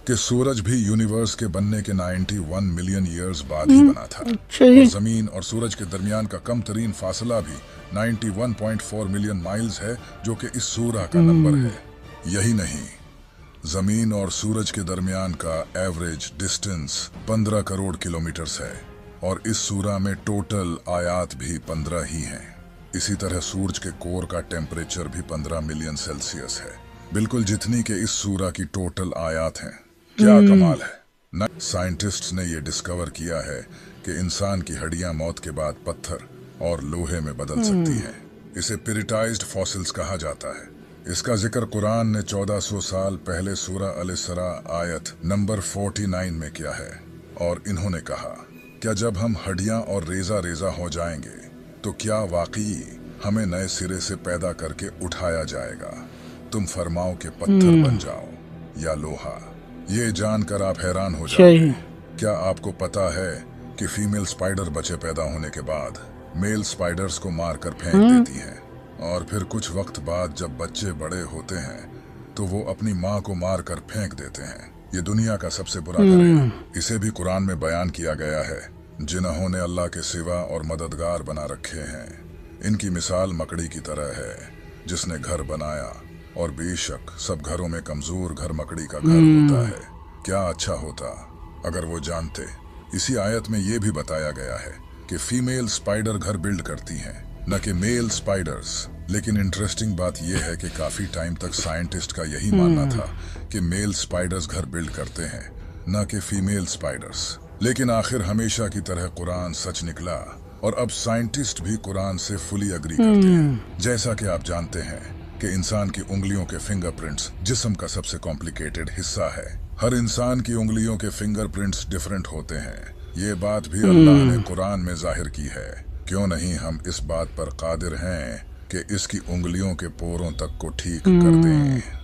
कि सूरज भी यूनिवर्स के बनने के 91 मिलियन ईयर्स बाद ही बना था और जमीन और सूरज के दरमियान का कम तरीन फासला भी 91.4 मिलियन माइल्स है, जो कि इस सूरा का नंबर है। यही नहीं, जमीन और सूरज के दरमियान का एवरेज डिस्टेंस 15 करोड़ किलोमीटर्स है और इस सूरा में टोटल आयात भी 15 ही हैं। इसी तरह सूरज के कोर का टेम्परेचर भी 15 मिलियन सेल्सियस है, बिल्कुल जितनी के इस सूरा की टोटल आयात हैं। क्या कमाल है। साइंटिस्ट्स ने यह डिस्कवर किया है कि इंसान की हड्डियां मौत के बाद पत्थर और लोहे में बदल सकती हैं। इसे पिरिटाइज्ड फॉसिल्स कहा जाता है। इसका जिक्र कुरान ने 1400 साल पहले सूरा अल-इसरा आयत नंबर 49 में किया है और इन्होंने कहा, क्या जब हम हड्डियां और रेजा रेजा हो जाएंगे तो क्या वाकई हमें नए सिरे से पैदा करके उठाया जाएगा? तुम फरमाओ के पत्थर बन जाओ या लोहा। ये जानकर आप हैरान हो जाओगे। क्या आपको पता है कि फीमेल स्पाइडर बच्चे पैदा होने के बाद मेल स्पाइडर्स को मारकर फेंक देती हैं और फिर कुछ वक्त बाद जब बच्चे बड़े होते हैं तो वो अपनी माँ को मारकर फेंक देते हैं। ये दुनिया का सबसे बुरा डर है। इसे भी कुरान में बयान किया गया है। जिन्होंने अल्लाह के सिवा और मददगार बना रखे हैं, इनकी मिसाल मकड़ी की तरह है जिसने घर बनाया, और बेशक सब घरों में कमजोर घर मकड़ी का घर होता है। क्या अच्छा होता अगर वो जानते। इसी आयत में ये भी बताया गया है कि फीमेल स्पाइडर घर बिल्ड करती हैं, न कि मेल स्पाइडर्स। लेकिन इंटरेस्टिंग बात यह है कि काफी टाइम तक साइंटिस्ट का यही मानना था कि मेल स्पाइडर्स घर बिल्ड करते हैं, न कि फीमेल स्पाइडर्स। लेकिन आखिर हमेशा की तरह कुरान सच निकला और अब साइंटिस्ट भी कुरान से फुली अग्री करते हैं। जैसा कि आप जानते हैं कि इंसान की उंगलियों के फिंगरप्रिंट्स जिस्म का सबसे कॉम्प्लिकेटेड हिस्सा है। हर इंसान की उंगलियों के फिंगरप्रिंट्स डिफरेंट होते हैं। ये बात भी अल्लाह ने कुरान में जाहिर की है। क्यों नहीं हम इस बात पर कादिर हैं कि इसकी उंगलियों के पोरों तक को ठीक कर दें।